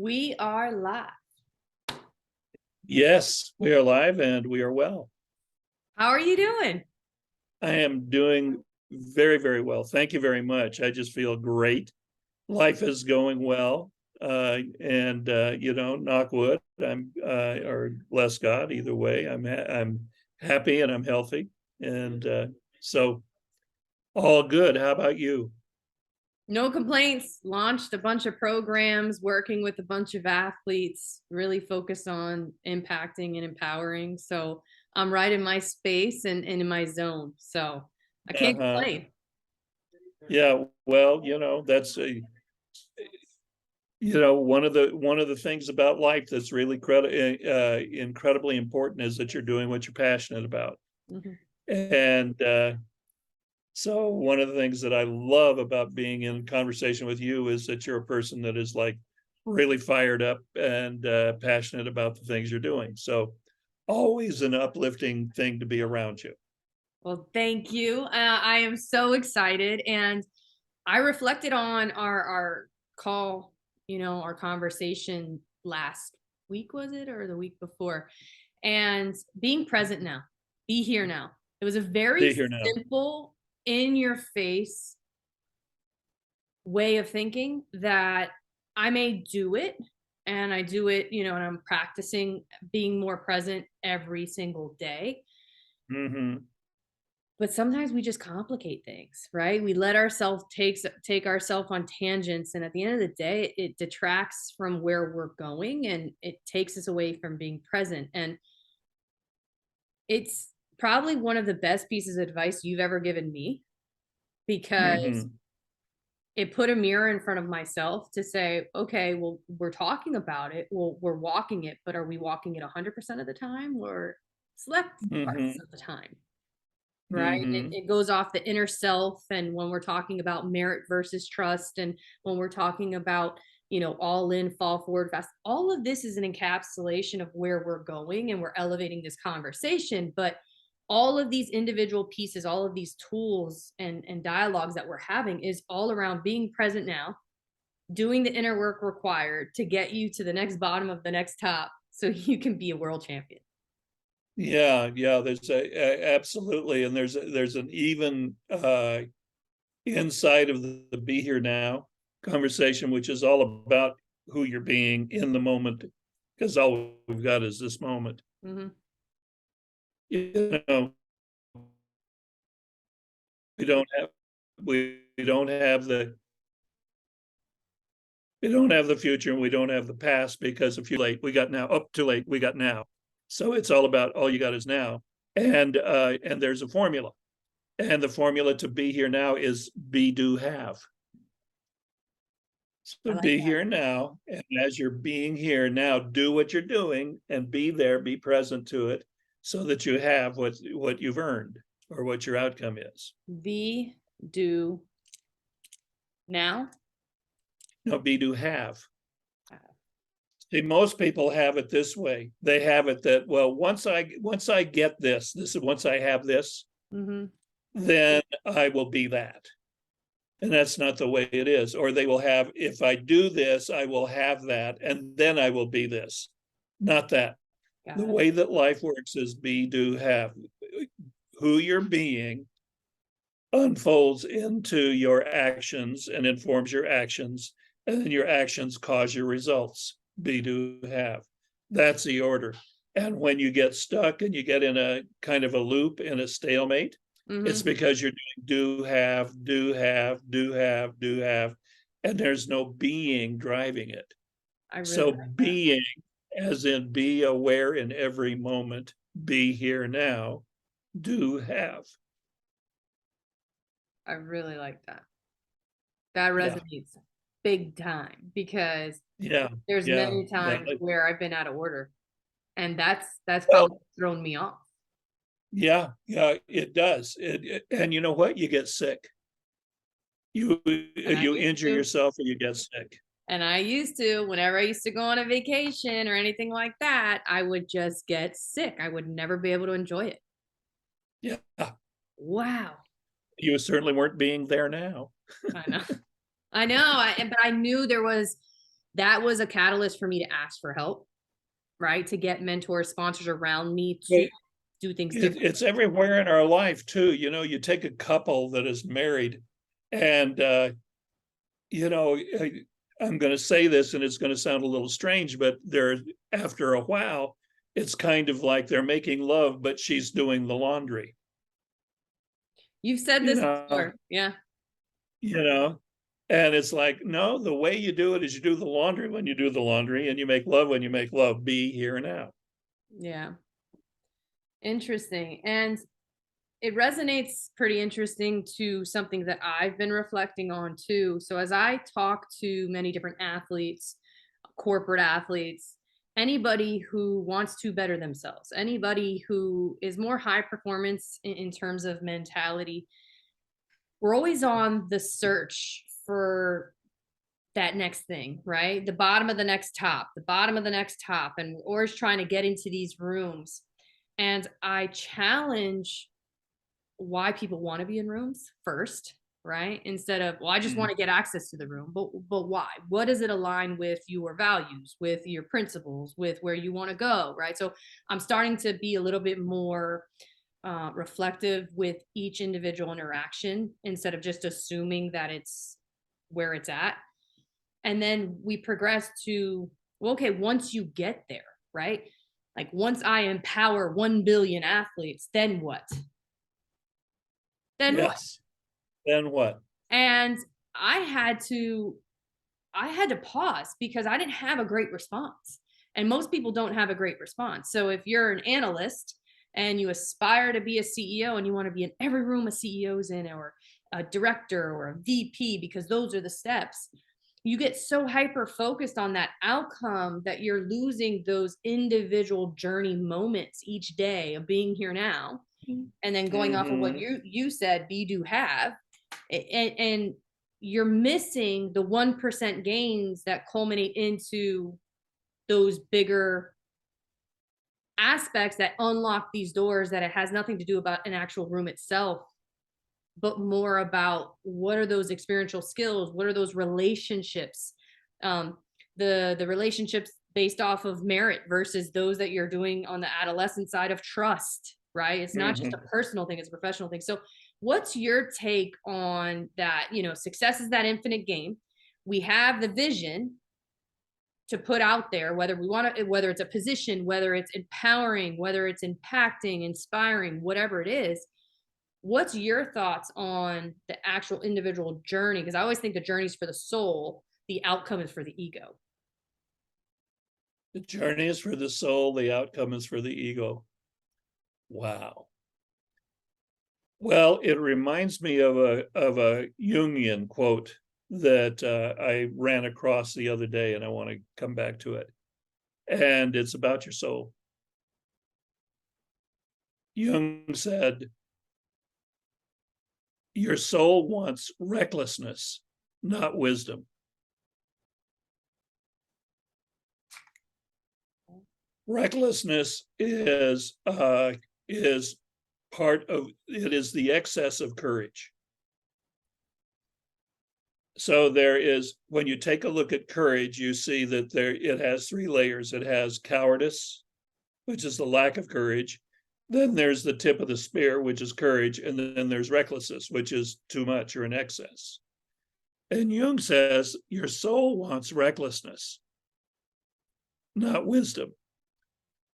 We are live. Yes, we are live and we are well. How are you doing? I am doing very, very well. Thank you very much. I just feel great. Life is going well. Knock wood, or bless God, either way. I'm happy and I'm healthy. And so all good. How about you? No complaints. Launched a bunch of programs, working with a bunch of athletes, really focused on impacting and empowering. So I'm right in my space and in my zone. So I can't Uh-huh. complain. Yeah, well, one of the things about life that's really incredibly important is that you're doing what you're passionate about. Mhm. And so one of the things that I love about being in conversation with you is that you're a person that is like really fired up and passionate about the things you're doing. So always an uplifting thing to be around you. Well, thank you. I am so excited. And I reflected on our call, our conversation last week, was it, or the week before? And being present now, be here now. It was a very Be here now. simple, in your face way of thinking that I may do it, and I do it, and I'm practicing being more present every single day. Hmm. But sometimes we just complicate things, right? We let ourselves take ourselves on tangents, and at the end of the day, it detracts from where we're going, and it takes us away from being present. And it's probably one of the best pieces of advice you've ever given me, because Hmm. it put a mirror in front of myself to say, okay, well, we're talking about it, well, we're walking it, but are we walking it 100% of the time, or select Hmm. parts of the time? Right? It, Hmm. it goes off the inner self. And when we're talking about merit versus trust, and when we're talking about, all in, fall forward, fast, all of this is an encapsulation of where we're going, and we're elevating this conversation. But all of these individual pieces, all of these tools and dialogues that we're having is all around being present now, doing the inner work required to get you to the next bottom of the next top so you can be a world champion. Yeah. Absolutely, and there's an even inside of the be here now conversation, which is all about who you're being in the moment, because all we've got is this moment. Mm-hmm. You know, we don't have we don't have the future, and we don't have the past, because if you're late, we got now. Up too late, we got now. So it's all about all you got is now. And there's a formula. And the formula to be here now is be, do, have. I So like be that. here now. And as you're being here now, do what you're doing and be there, be present to it, so that you have what you've earned, or what your outcome is. Be, do, now. No, be, do, have. Uh, See, most people have it this way. They have it that, well, once I get this is once I have this, Mm-hmm. then I will be that. And that's not the way it is. Or they will have, if I do this, I will have that, and then I will be this. Not that. The Got it. way that life works is be, do, have. Who you're being unfolds into your actions and informs your actions, and then your actions cause your results. Be, do, have. That's the order. And when you get stuck and you get in a kind of a loop, in a stalemate, it's Mm-hmm. because you're doing do, have, do, have, do, have, do, have, and there's no being driving it. I really So like that. being, as in be aware in every moment, be here now, do, have. I really like that. That Yeah, resonates big time, because yeah, there's yeah. many times where I've been out of order, and that's Well, probably thrown me off. yeah, it does. And you know what? You get sick. You And I you used injure to. yourself or you get sick. And I used to, whenever I used to go on a vacation or anything like that, I would just get sick. I would never be able to enjoy it. Yeah, Wow. you certainly weren't being there now. I know. I know. But I knew that was a catalyst for me to ask for help, right? To get mentors, sponsors around me Well, to do things differently. it's everywhere in our life too. You know, you take a couple that is married, and you know, I'm going to say this, and it's going to sound a little strange, but they're after a while, it's kind of like they're making love, but she's doing the laundry. You've said You this know, before. Yeah. you know, and it's like, no, the way you do it is you do the laundry when you do the laundry, and you make love when you make love. Be here and now. Yeah. Interesting. And it resonates pretty interesting to something that I've been reflecting on too. So as I talk to many different athletes, corporate athletes, anybody who wants to better themselves, anybody who is more high performance in terms of mentality, we're always on the search for that next thing, right? The bottom of the next top, the bottom of the next top. And we're always trying to get into these rooms. And I challenge why people want to be in rooms first, right? Instead of, well, I just want to get access to the room. But why? What does it align with your values, with your principles, with where you want to go, right? So I'm starting to be a little bit more reflective with each individual interaction instead of just assuming that it's where it's at. And then we progress to, well, okay, once you get there, right? Like once I empower 1 billion athletes, then what? Then what? Yes. Then what? And I had to pause because I didn't have a great response. And most people don't have a great response. So if you're an analyst and you aspire to be a CEO and you want to be in every room a CEO's in, or a director or a VP, because those are the steps, you get so hyper focused on that outcome that you're losing those individual journey moments each day of being here now. And then going off of what you said, be, do, have, and you're missing the 1% gains that culminate into those bigger aspects that unlock these doors, that it has nothing to do about an actual room itself, but more about what are those experiential skills, what are those relationships, the relationships based off of merit versus those that you're doing on the adolescent side of trust, right? It's not just a personal thing, it's a professional thing. So what's your take on that? You know, success is that infinite game. We have the vision to put out there, whether we want to, whether it's a position, whether it's empowering, whether it's impacting, inspiring, whatever it is. What's your thoughts on the actual individual journey? Because I always think the journey is for the soul, the outcome is for the ego. The journey is for the soul, the outcome is for the ego. Wow. Well, it reminds me of a Jungian quote that I ran across the other day, and I want to come back to it. And it's about your soul. Jung said, your soul wants recklessness, not wisdom. Recklessness is part of it, is the excess of courage. So there is, when you take a look at courage, you see that it has 3 layers. It has cowardice, which is the lack of courage. Then there's the tip of the spear, which is courage. And then there's recklessness, which is too much or an excess. And Jung says, your soul wants recklessness, not wisdom.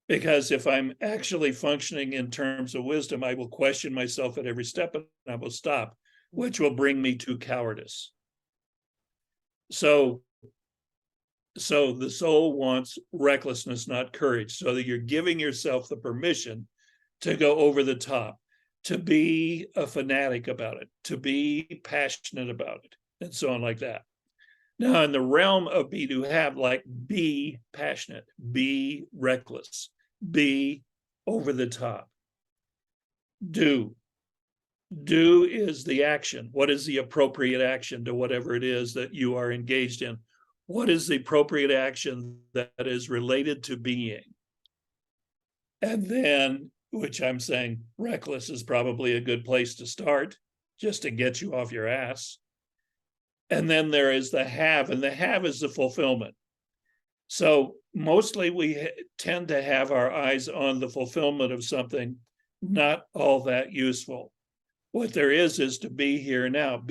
Because if I'm actually functioning in terms of wisdom, I will question myself at every step and I will stop, which will bring me to cowardice. So the soul wants recklessness, not courage, so that you're giving yourself the permission to go over the top, to be a fanatic about it, to be passionate about it, and so on like that. Now, in the realm of be, do, have, like be passionate, be reckless, be over the top. Do is the action. What is the appropriate action to whatever it is that you are engaged in? What is the appropriate action that is related to being? And then, which I'm saying reckless is probably a good place to start, just to get you off your ass. And then there is the have, and the have is the fulfillment. So mostly we tend to have our eyes on the fulfillment of something not all that useful. What there is to be here now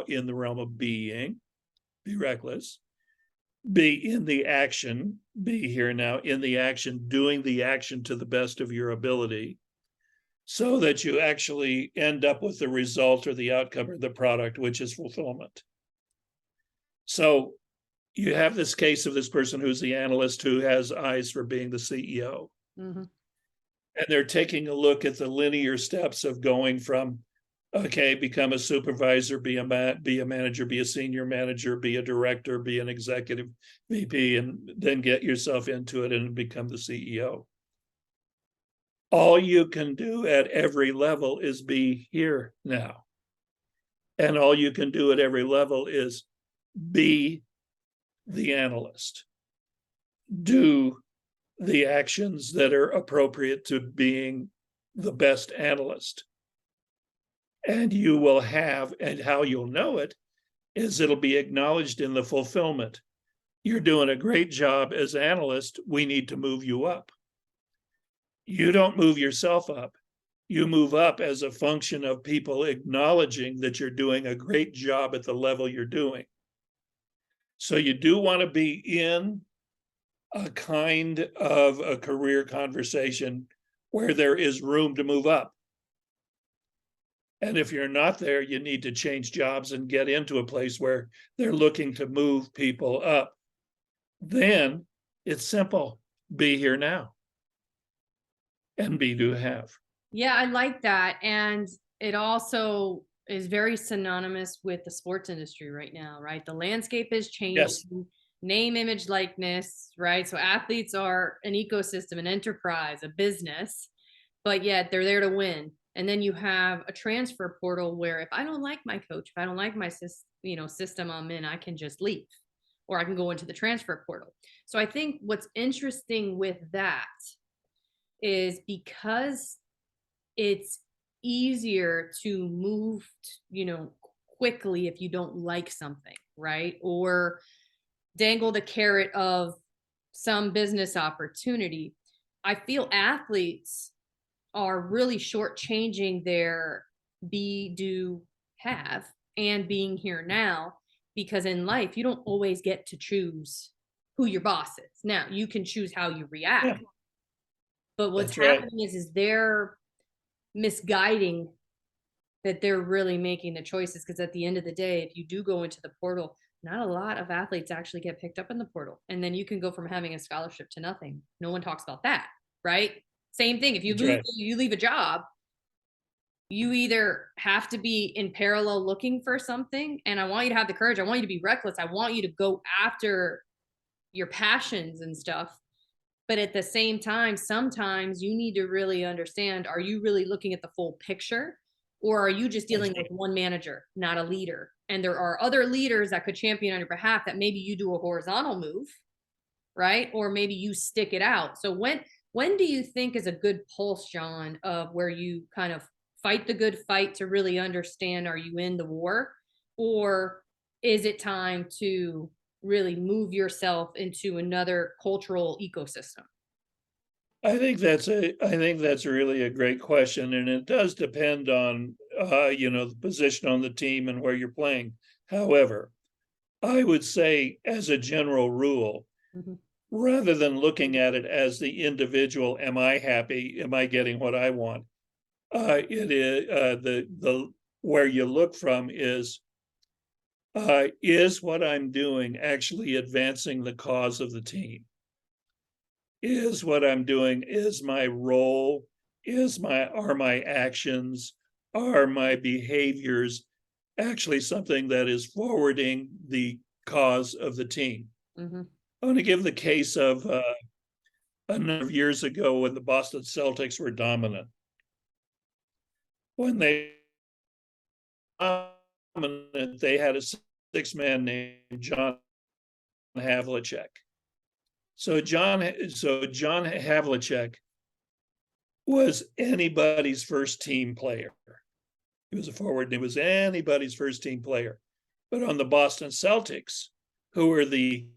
in the realm of being, be reckless, be in the action, be here now in the action, doing the action to the best of your ability, so that you actually end up with the result or the outcome or the product, which is fulfillment. So you have this case of this person who's the analyst who has eyes for being the CEO. Mm-hmm. And they're taking a look at the linear steps of going from, okay, become a supervisor, be a manager, be a senior manager, be a director, be an executive VP, and then get yourself into it and become the CEO. All you can do at every level is be here now. And all you can do at every level is be the analyst. Do the actions that are appropriate to being the best analyst. And you will have, and how you'll know it is it'll be acknowledged in the fulfillment. You're doing a great job as analyst. We need to move you up. You don't move yourself up. You move up as a function of people acknowledging that you're doing a great job at the level you're doing. So you do want to be in a kind of a career conversation where there is room to move up. And if you're not there, you need to change jobs and get into a place where they're looking to move people up. Then it's simple. Be here now. And be do have. Yeah, I like that. And it also is very synonymous with the sports industry right now, right? The landscape is Yes. changing, name, image, likeness, right? So athletes are an ecosystem, an enterprise, a business, but yet they're there to win. And then you have a transfer portal where if I don't like my coach, if I don't like my system I'm in, I can just leave or I can go into the transfer portal. So I think what's interesting with that is because it's easier to move, quickly if you don't like something, right? Or dangle the carrot of some business opportunity. I feel athletes are really shortchanging their be, do, have, and being here now because in life, you don't always get to choose who your boss is. Now, you can choose how you react, Yeah, but what's that's right. happening is they're misguiding that they're really making the choices because at the end of the day, if you do go into the portal, not a lot of athletes actually get picked up in the portal. And then you can go from having a scholarship to nothing. No one talks about that, right? Same thing. If That's right. you leave a job, you either have to be in parallel looking for something. And I want you to have the courage. I want you to be reckless. I want you to go after your passions and stuff. But at the same time, sometimes you need to really understand, are you really looking at the full picture? Or are you just That's dealing with right. one manager, not a leader? And there are other leaders that could champion on your behalf that maybe you do a horizontal move, right? Or maybe you stick it out. So when do you think is a good pulse, John, of where you kind of fight the good fight to really understand, are you in the war? Or is it time to really move yourself into another cultural ecosystem? I think that's really a great question, and it does depend on the position on the team and where you're playing. However, I would say as a general rule, Mhm. rather than looking at it as the individual, am I happy? Am I getting what I want? It is the where you look from is what I'm doing actually advancing the cause of the team? Is what I'm doing, is my role, are my actions, are my behaviors actually something that is forwarding the cause of the team? Mhm. I want to give the case of a number of years ago when the Boston Celtics were dominant. When they were dominant, they had a six-man named John Havlicek. So John Havlicek was anybody's first team player. He was a forward and he was anybody's first team player. But on the Boston Celtics, who were the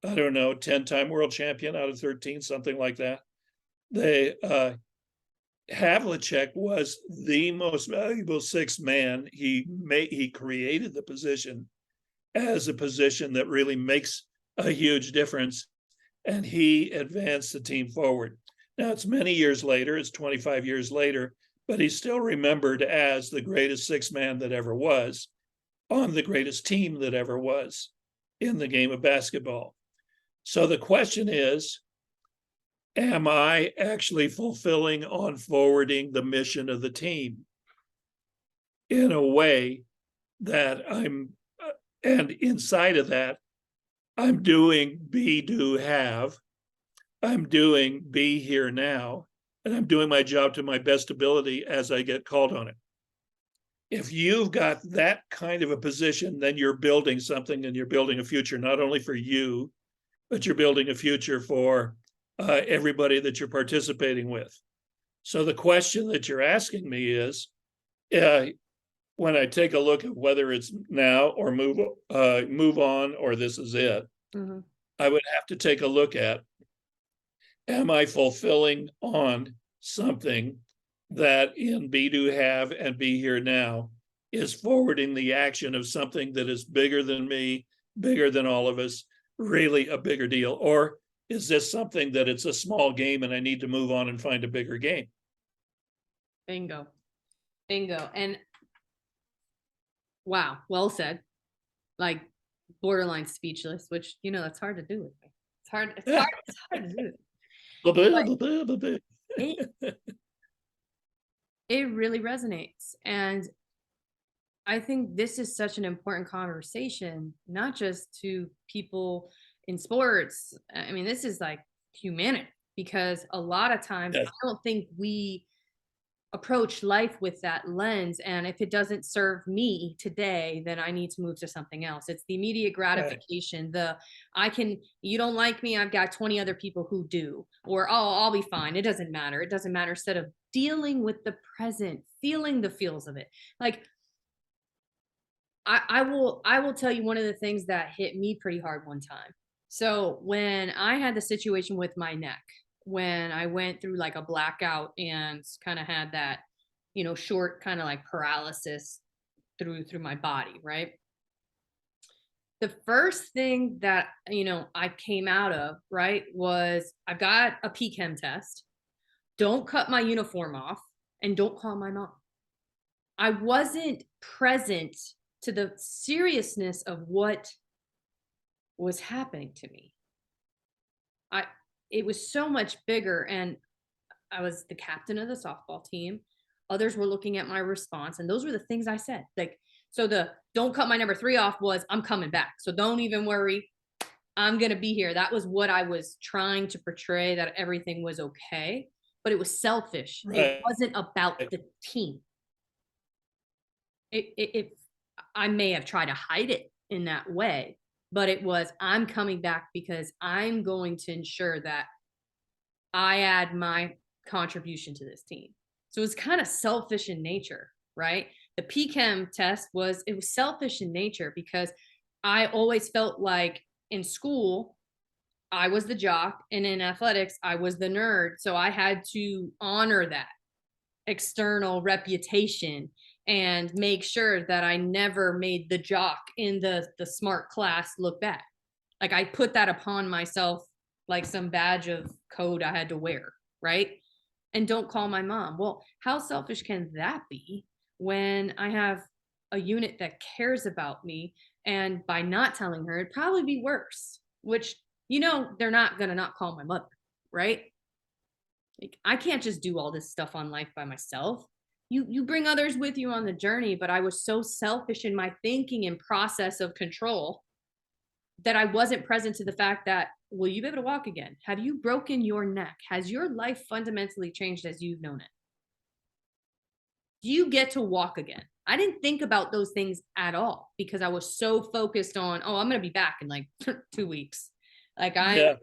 I don't know, 10-time world champion out of 13, something like that. They Havlicek was the most valuable sixth man. He created the position as a position that really makes a huge difference, and he advanced the team forward. Now it's many years later, it's 25 years later, but he's still remembered as the greatest sixth man that ever was on the greatest team that ever was in the game of basketball. So the question is, am I actually fulfilling on forwarding the mission of the team in a way that and inside of that, I'm doing be, do, have, I'm doing be here now, and I'm doing my job to my best ability as I get called on it. If you've got that kind of a position, then you're building something, and you're building a future, not only for you, but you're building a future for everybody that you're participating with. So the question that you're asking me is, when I take a look at whether it's now or move on or this is it, Mhm. I would have to take a look at, am I fulfilling on something that in be, do, have, and be here now is forwarding the action of something that is bigger than me, bigger than all of us, really a bigger deal? Or is this something that it's a small game and I need to move on and find a bigger game? Bingo. Bingo. And wow, well said. Like borderline speechless, which that's hard to do with me. It's hard to do. But it it really resonates. And I think this is such an important conversation, not just to people in sports. I mean, this is like humanity, because a lot of times Yes. I don't think we approach life with that lens. And if it doesn't serve me today, then I need to move to something else. It's the immediate Right. gratification. You don't like me, I've got 20 other people who do. Or, oh, I'll be fine. It doesn't matter. It doesn't matter. Instead of dealing with the present, feeling the feels of it. Like, I will tell you one of the things that hit me pretty hard one time. So when I had the situation with my neck, when I went through like a blackout and kind of had that, short kind of like paralysis through my body, right? The first thing that, I came out of, right, was I've got a PChem test. Don't cut my uniform off and don't call my mom. I wasn't present to the seriousness of what was happening to me. I It was so much bigger, and I was the captain of the softball team. Others were looking at my response, and those were the things I said. Like, so the don't cut my number 3 off was I'm coming back. So don't even worry. I'm going to be here. That was what I was trying to portray, that everything was okay, but it was selfish. It Right. wasn't about the team. It I may have tried to hide it in that way, but it was, I'm coming back because I'm going to ensure that I add my contribution to this team. So it's kind of selfish in nature, right? The PChem test it was selfish in nature, because I always felt like in school I was the jock, and in athletics I was the nerd. So I had to honor that external reputation and make sure that I never made the jock in the smart class look bad. Like, I put that upon myself like some badge of code I had to wear, right? And don't call my mom. Well, how selfish can that be when I have a unit that cares about me? And by not telling her, it'd probably be worse, which, they're not going to not call my mother, right? Like, I can't just do all this stuff on life by myself. You bring others with you on the journey, but I was so selfish in my thinking and process of control that I wasn't present to the fact that, will you be able to walk again? Have you broken your neck? Has your life fundamentally changed as you've known it? Do you get to walk again? I didn't think about those things at all, because I was so focused on, oh, I'm going to be back in like 2 weeks. Like, Yeah.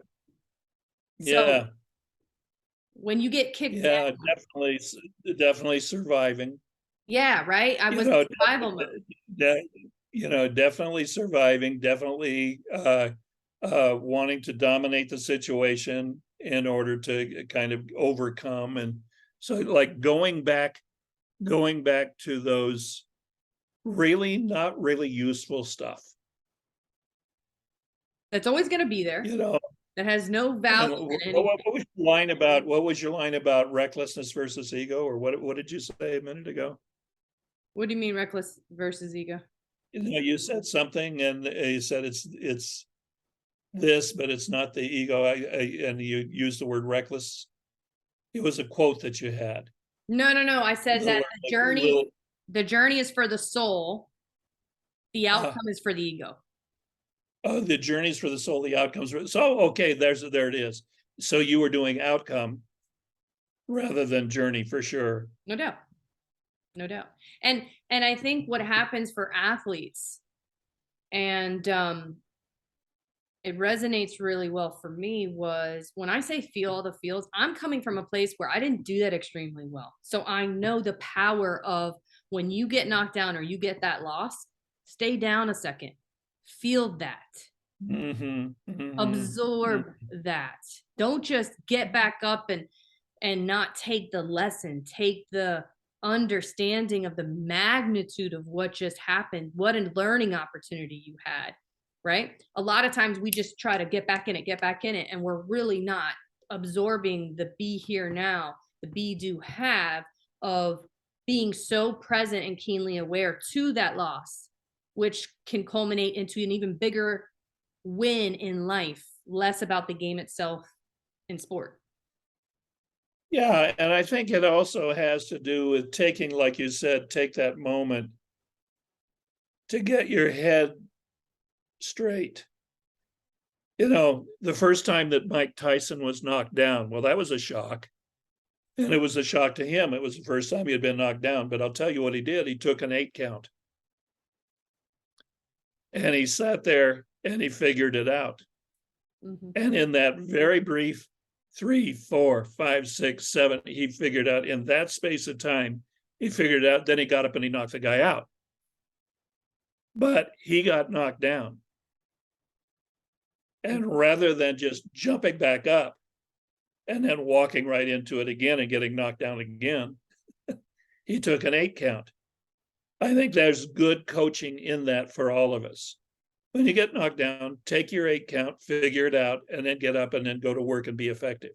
so Yeah. when you get kicked down, Yeah. Definitely surviving. yeah, right. I You was in know, survival mode. definitely surviving. Definitely wanting to dominate the situation in order to kind of overcome. And so like going back to those really not really useful stuff, That's always going to be there. you know. That has no And value in anything. what was your line about recklessness versus ego, or what did you say a minute ago? What do you mean reckless versus ego? You know, you said something and you said it's this, but it's not the ego. And you used the word reckless. It was a quote that you had. No. I said Little, that like, little, the journey is for the soul. The uh, outcome is for the ego. oh, the journeys for the soul, the outcomes. So, okay, there it is. So you were doing outcome rather than journey for sure. No doubt. No doubt. And I think what happens for athletes, and it resonates really well for me, was when I say feel all the feels, I'm coming from a place where I didn't do that extremely well. So I know the power of when you get knocked down or you get that loss, stay down a second, feel that, absorb that. Don't just get back up and not take the lesson, take the understanding of the magnitude of what just happened, what a learning opportunity you had, right? A lot of times we just try to get back in it, and we're really not absorbing the be here now, the be do have of being so present and keenly aware to that loss, which can culminate into an even bigger win in life, less about the game itself in sport. Yeah, and I think it also has to do with taking, like you said, take that moment to get your head straight. You know, the first time that Mike Tyson was knocked down, well, that was a shock. And it was a shock to him. It was the first time he had been knocked down. But I'll tell you what he did. He took an 8 count. And he sat there and he figured it out. Mm-hmm. And in that very brief 3, 4, 5, 6, 7, he figured out in that space of time, he figured it out. Then he got up and he knocked the guy out. But he got knocked down. And rather than just jumping back up and then walking right into it again and getting knocked down again, he took an 8 count. I think there's good coaching in that for all of us. When you get knocked down, take your 8 count, figure it out, and then get up and then go to work and be effective.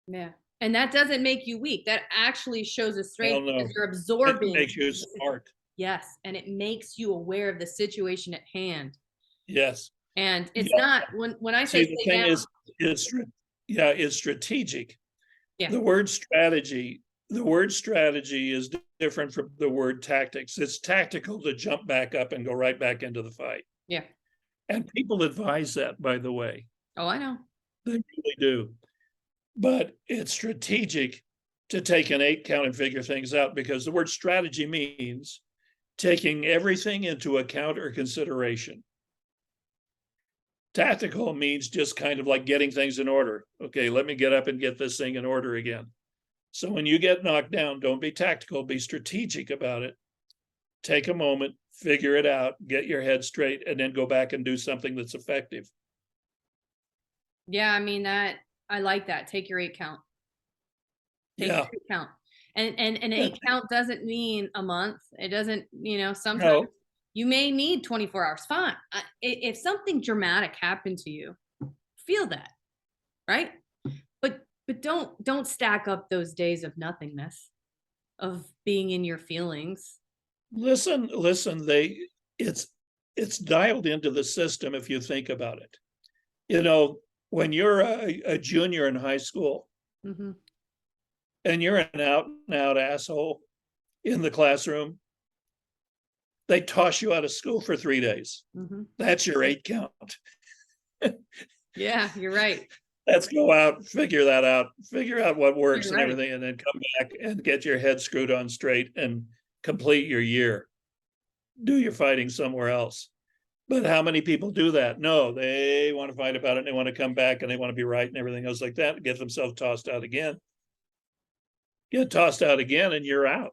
Yeah. And that doesn't make you weak. That actually shows a strength No, because you're it absorbing. makes you smart. Yes. And it makes you aware of the situation at hand. Yes. And it's Yeah. not when I say See, the stay thing down. is strategic. Yeah. The word strategy is different from the word tactics. It's tactical to jump back up and go right back into the fight. Yeah. And people advise that, by the way. Oh, I know. They really do. But it's strategic to take an 8 count and figure things out, because the word strategy means taking everything into account or consideration. Tactical means just kind of like getting things in order. Okay, let me get up and get this thing in order again. So when you get knocked down, don't be tactical, be strategic about it. Take a moment, figure it out, get your head straight, and then go back and do something that's effective. Yeah, I mean that I like that. Take your 8 count. Take your 8 count. And an 8 count doesn't mean a month. It doesn't, sometimes you may need 24 hours. Fine. If something dramatic happened to you, feel that, right? But don't stack up those days of nothingness, of being in your feelings. Listen, it's dialed into the system if you think about it. You know, when you're a junior in high school, Mm-hmm. and you're an out and out asshole in the classroom, they toss you out of school for 3 days. Mm-hmm. That's your 8 count. Yeah, you're right. Let's go out, figure that out, figure out what works You're and right. everything, and then come back and get your head screwed on straight and complete your year. Do your fighting somewhere else. But how many people do that? No, they want to fight about it and they want to come back and they want to be right and everything else like that, and get themselves tossed out again. Get tossed out again and you're out.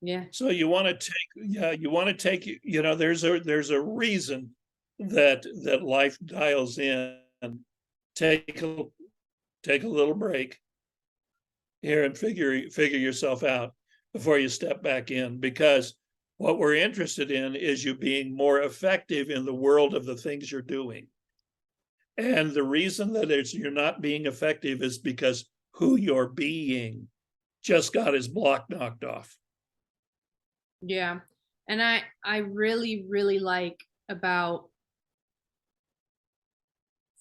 Yeah. So you want to take, there's a reason that life dials in, take a little break here and figure yourself out before you step back in, because what we're interested in is you being more effective in the world of the things you're doing. And the reason that you're not being effective is because who you're being just got his block knocked off. Yeah. And I really, really like about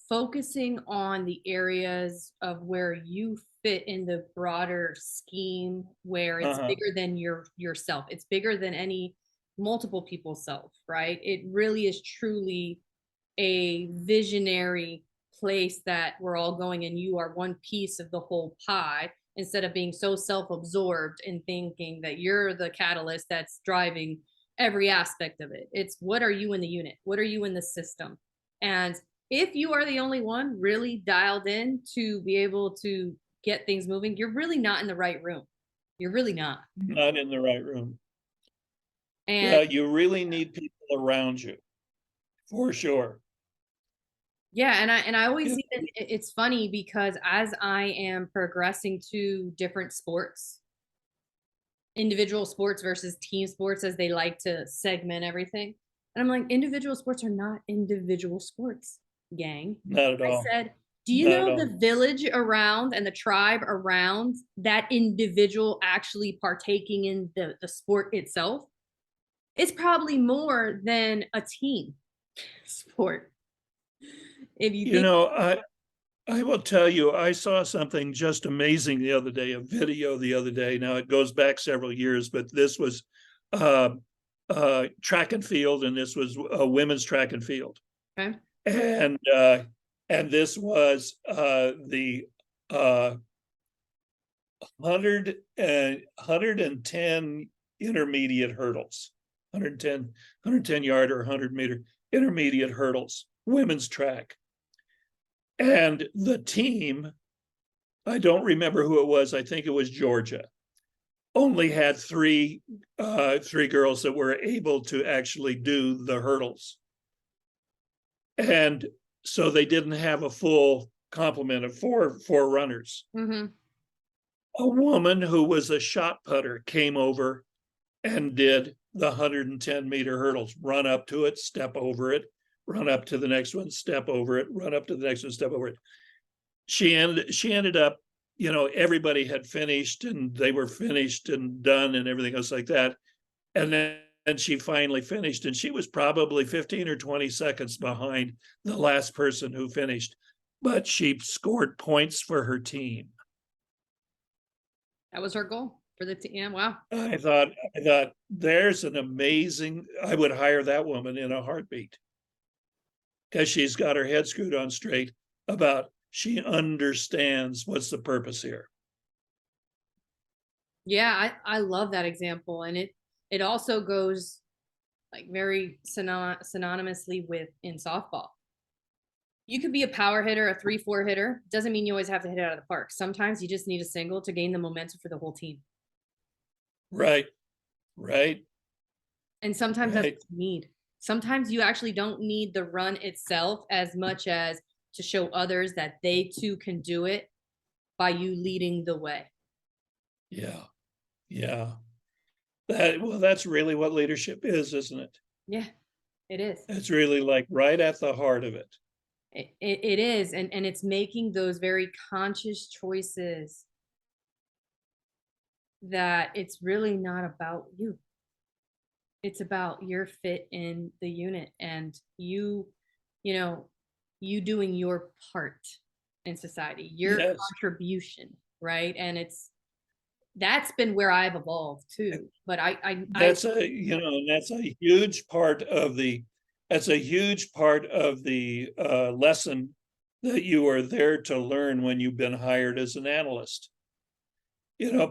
focusing on the areas of where you fit in the broader scheme, where it's Uh-huh. bigger than yourself. It's bigger than any multiple people's self, right? It really is truly a visionary place that we're all going, and you are one piece of the whole pie, instead of being so self-absorbed and thinking that you're the catalyst that's driving every aspect of it. It's, what are you in the unit, what are you in the system? And if you are the only one really dialed in to be able to get things moving, you're really not in the right room. You're really not. Not in the right room. And Yeah, you really need people around you, for sure. yeah, and I always Yeah. see that it's funny because as I am progressing to different sports, individual sports versus team sports, as they like to segment everything. And I'm like, individual sports are not individual sports, gang. Not at I all. said, do you Not at know all. the village around and the tribe around that individual actually partaking in the sport itself? It's probably more than a team sport. If you You think, know, I will tell you, I saw something just amazing the other day, a video the other day. Now it goes back several years, but this was uh, track and field, and this was women's track and field, okay, and this was the 110 intermediate hurdles, 110 yard or 100-meter intermediate hurdles, women's track. And the team, I don't remember who it was, I think it was Georgia, only had three girls that were able to actually do the hurdles. And so they didn't have a full complement of four runners. mm-hmm. A woman who was a shot putter came over and did the 110-meter hurdles, run up to it, step over it, run up to the next one, step over it, run up to the next one, step over it. She ended up, everybody had finished and they were finished and done and everything else like that. And then she finally finished, and she was probably 15 or 20 seconds behind the last person who finished, but she scored points for her team. That was her goal for the team. Yeah, wow. I thought there's an amazing, I would hire that woman in a heartbeat, because she's got her head screwed on straight about, she understands what's the purpose here. Yeah, I love that example, and it also goes like very synonymously with in softball. You could be a power hitter, a 3-4 hitter. Doesn't mean you always have to hit it out of the park. Sometimes you just need a single to gain the momentum for the whole team. Right, right, And sometimes that's right. what you need. Sometimes you actually don't need the run itself as much as to show others that they too can do it by you leading the way. Yeah, yeah. That's really what leadership is, isn't it? Yeah, it is. It's really like right at the heart of it. It is. And it's making those very conscious choices that it's really not about you. It's about your fit in the unit, and you know, you doing your part in society, your Yes, contribution, right? And that's been where I've evolved too. But I that's a huge part of the, lesson that you are there to learn when you've been hired as an analyst.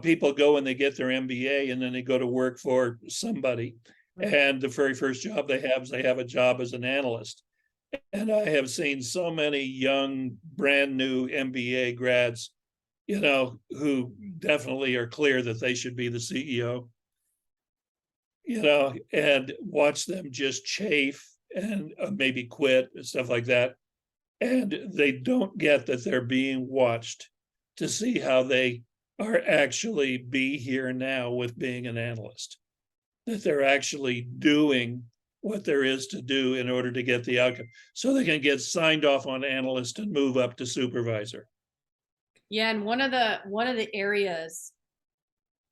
People go and they get their MBA and then they go to work for somebody. And the very first job they have is they have a job as an analyst. And I have seen so many young, brand new MBA grads, who definitely are clear that they should be the CEO, and watch them just chafe and maybe quit and stuff like that. And they don't get that they're being watched to see how they are actually be here now with being an analyst, that they're actually doing what there is to do in order to get the outcome so they can get signed off on analyst and move up to supervisor. Yeah, and one of the areas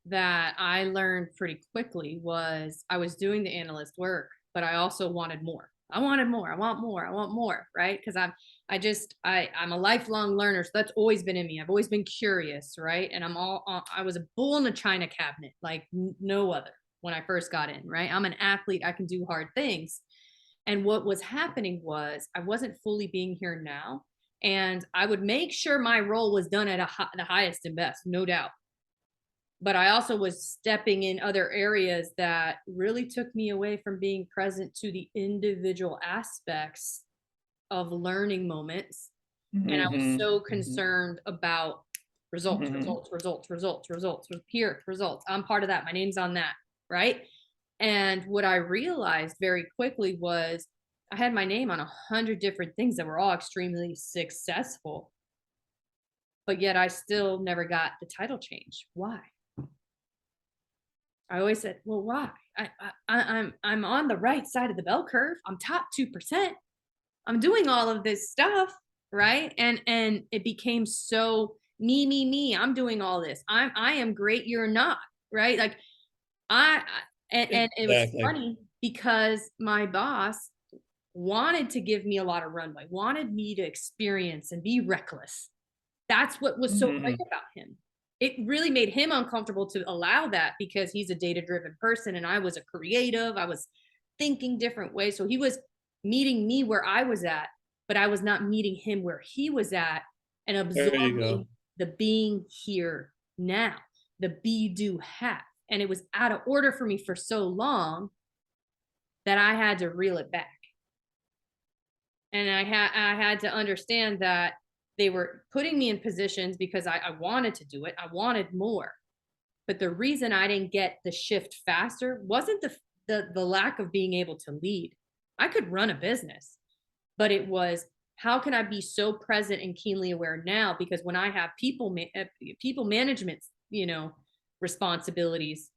that I learned pretty quickly was I was doing the analyst work, but I also wanted more. I wanted more. I want more. I want more, right? Because I'm a lifelong learner, so that's always been in me. I've always been curious, right? And I was a bull in a china cabinet, like no other when I first got in, right? I'm an athlete. I can do hard things. And what was happening was I wasn't fully being here now, and I would make sure my role was done at the highest and best, no doubt, but I also was stepping in other areas that really took me away from being present to the individual aspects of learning moments. And I was Mm-hmm. so concerned about results, Mm-hmm. results, results, results, results, here, results. I'm part of that. My name's on that. Right. And what I realized very quickly was I had my name on 100 different things that were all extremely successful, but yet I still never got the title change. Why? I always said, "Well, why? I'm on the right side of the bell curve. I'm top 2%. I'm doing all of this stuff, right?" And it became so me, me, me. I'm doing all this. I am great. You're not, right? Like and it was Exactly. funny because my boss wanted to give me a lot of runway, wanted me to experience and be reckless. That's what was so great Mm-hmm. about him. It really made him uncomfortable to allow that because he's a data-driven person and I was a creative. I was thinking different ways. So he was meeting me where I was at, but I was not meeting him where he was at and There you absorbing go. the being here now, the be do have. And it was out of order for me for so long that I had to reel it back. And I had to understand that they were putting me in positions because I wanted to do it. I wanted more. But the reason I didn't get the shift faster wasn't the lack of being able to lead. I could run a business, but it was how can I be so present and keenly aware now? Because when I have people management, responsibilities,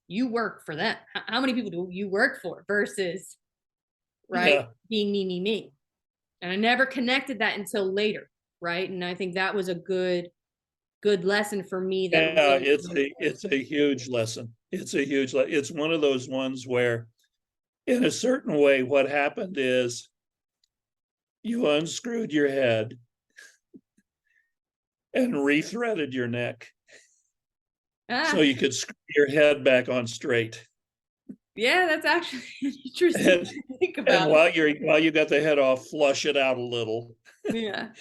you work for them. How many people do you work for versus right Yeah. being me, me, me? And I never connected that until later, right? And I think that was a good lesson for me that Yeah, really it's a huge lesson. It's one of those ones where in a certain way what happened is you unscrewed your head and rethreaded your neck so ah, you could screw your head back on straight. yeah, that's actually interesting And to think and about. while you got the head off, flush it out a little Yeah.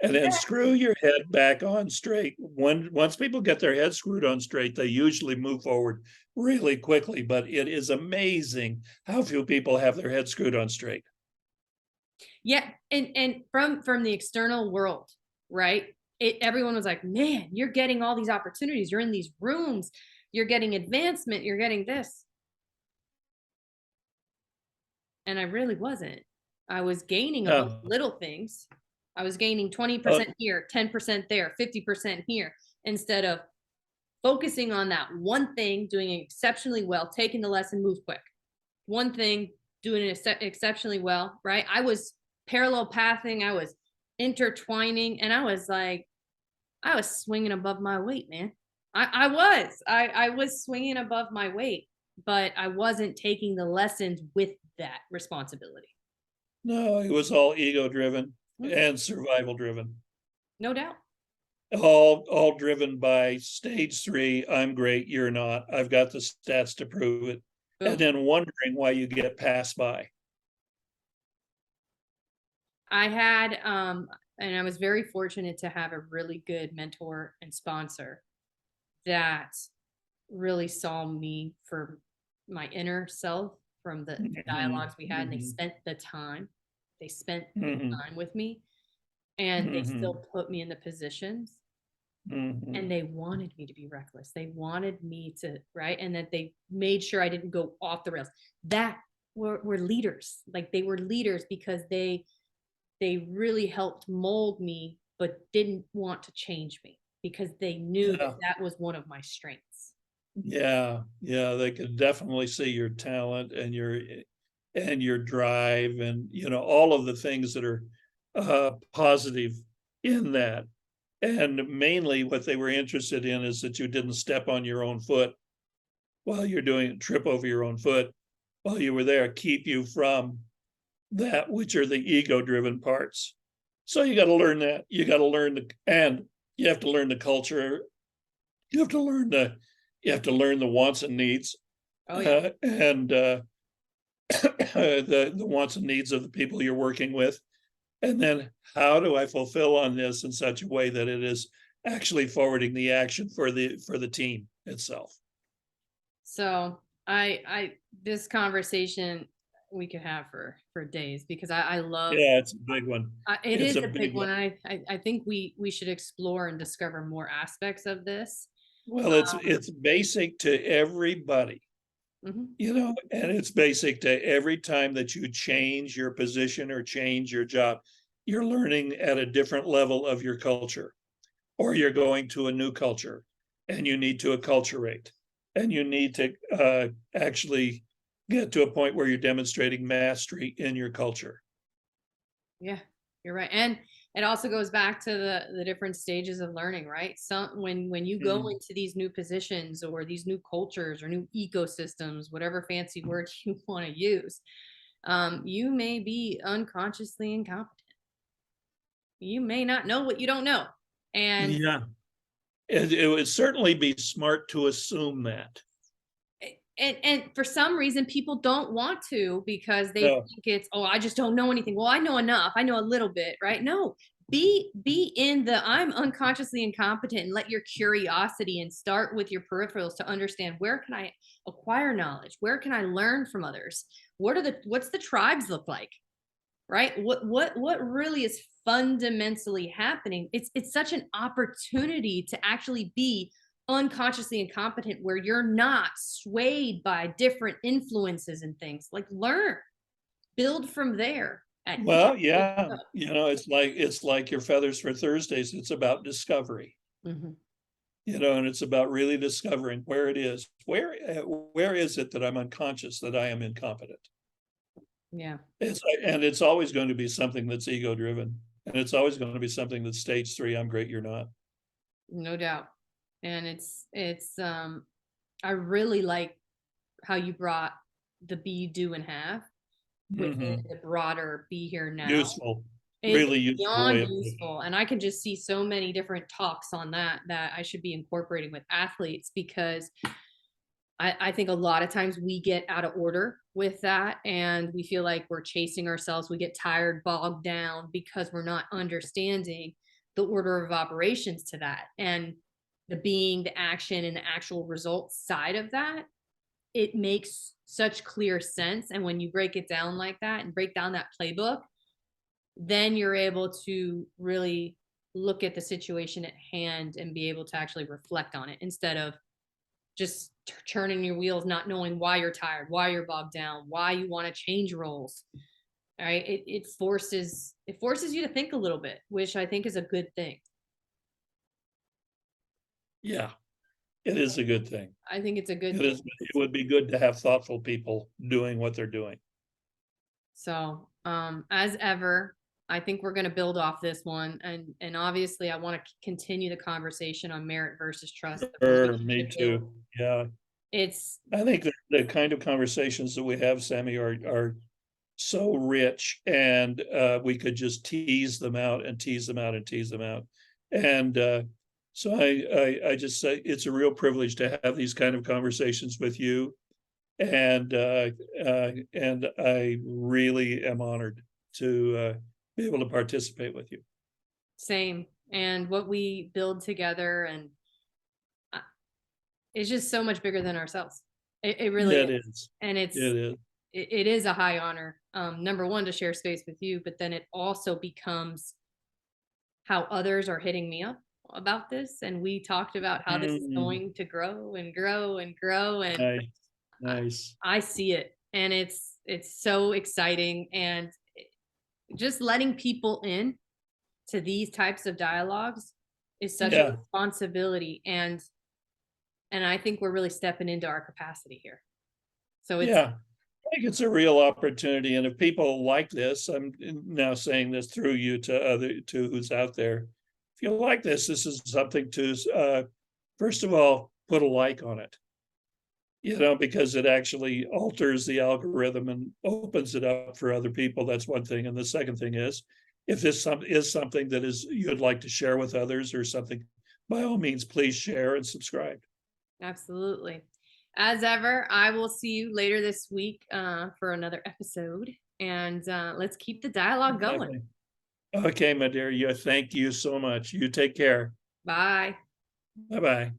and then Yeah. screw your head back on straight. Once people get their head screwed on straight, they usually move forward really quickly, but it is amazing how few people have their head screwed on straight. Yeah. And from the external world, right? Everyone was like, man, you're getting all these opportunities. You're in these rooms, you're getting advancement, you're getting this. And I really wasn't. I was gaining a bunch of No. little things. I was gaining Oh, 20% here, 10% there, 50% here, instead of focusing on that one thing, doing it exceptionally well, taking the lesson, move quick. One thing, doing it exceptionally well, right? I was parallel pathing, I was intertwining, and I was swinging above my weight, man. I was swinging above my weight, but I wasn't taking the lessons with that responsibility. no, it was all ego driven Mm, and survival driven. no doubt. All driven by stage three. I'm great, you're not. I've got the stats to prove it. And Boom. then wondering why you get passed by. I had and I was very fortunate to have a really good mentor and sponsor that really saw me for my inner self from the Mhm, dialogues we had, and mhm, they spent the mhm, time with me, and they mhm, still put me in the positions, mhm. and they wanted me to be reckless. They wanted me to, right, and that they made sure I didn't go off the rails. That were leaders. Like they were leaders because they really helped mold me, but didn't want to change me because they knew that Yeah. that was one of my strengths. Yeah, yeah, they could definitely see your talent and your drive and, all of the things that are, positive in that. And mainly what they were interested in is that you didn't step on your own foot while you're doing it, trip over your own foot while you were there, keep you from that which are the ego-driven parts. So you gotta learn that. You gotta learn and you have to learn the culture. You have to learn the wants and needs, Oh yeah. and, the wants and needs of the people you're working with, and then how do I fulfill on this in such a way that it is actually forwarding the action for the team itself? So I this conversation we could have for days because I love Yeah, it's a big one. it It's is a a big big one. one. I think we should explore and discover more aspects of this. Well, it's basic to everybody, Mhm. and it's basic to every time that you change your position or change your job. You're learning at a different level of your culture. Or you're going to a new culture and you need to acculturate and you need to actually get to a point where you're demonstrating mastery in your culture. Yeah, you're right. And it also goes back to the different stages of learning, right? Some when you go Mm. into these new positions or these new cultures or new ecosystems, whatever fancy word you want to use, you may be unconsciously incompetent. You may not know what you don't know. And Yeah, it would certainly be smart to assume that. and for some reason people don't want to because they No, think it's, oh, I just don't know anything. Well, I know enough, I know a little bit, right? No, be in the I'm unconsciously incompetent and let your curiosity and start with your peripherals to understand where can I acquire knowledge, where can I learn from others, what's the tribes look like, right? What really is fundamentally happening? It's such an opportunity to actually be unconsciously incompetent where you're not swayed by different influences and things. Like learn, build from there at each well, stage yeah, you it's like your feathers for Thursdays. It's about discovery, go. Mhm. and it's about really discovering where it is. Where is it that I'm unconscious that I am incompetent? Yeah, And it's always going to be something that's ego driven, and it's always going to be something that's stage three. I'm great, you're not. no doubt. And I really like how you brought the be, do, and have within Hmm. the broader be here now. Useful, It's really useful way beyond of putting it. useful, and I can just see so many different talks on that I should be incorporating with athletes because I think a lot of times we get out of order with that and we feel like we're chasing ourselves. We get tired, bogged down because we're not understanding the order of operations to that. And the being, the action, and the actual results side of that, it makes such clear sense. And when you break it down like that and break down that playbook, then you're able to really look at the situation at hand and be able to actually reflect on it instead of just turning your wheels, not knowing why you're tired, why you're bogged down, why you want to change roles. All right. It forces you to think a little bit, which I think is a good thing. Yeah, it is a good thing. I think it's a good It thing. is. It would be good to have thoughtful people doing what they're doing. So, as ever, I think we're going to build off this one, and obviously, I want to continue the conversation on merit versus trust, the Sure, me relationship build. too. Yeah, It's I think that the kind of conversations that we have, Sammy, are so rich, and we could just tease them out and tease them out and tease them out. And so I just say it's a real privilege to have these kind of conversations with you, and I really am honored to be able to participate with you. same, and what we build together, and uh, it's just so much bigger than ourselves. It really Yeah, it is, is. and It is. it is a high honor. Number one, to share space with you, but then it also becomes how others are hitting me up about this. And we talked about how this is Mm, going to grow and grow and grow. And nice, I, nice. I see it. And it's it's so exciting, and just letting people in to these types of dialogues is such a Yeah, responsibility, and I think we're really stepping into our capacity here. So it's yeah. I think it's a real opportunity, and if people like this, I'm now saying this through you to who's out there. If you like this is something to first of all put a like on it. Because it actually alters the algorithm and opens it up for other people. That's one thing. And the second thing is, if this is something that is you'd like to share with others or something, by all means, please share and subscribe. absolutely. As ever, I will see you later this week for another episode, and let's keep the dialogue going. Definitely. Okay, my dear. Thank you so much. You take care. Bye. Bye bye.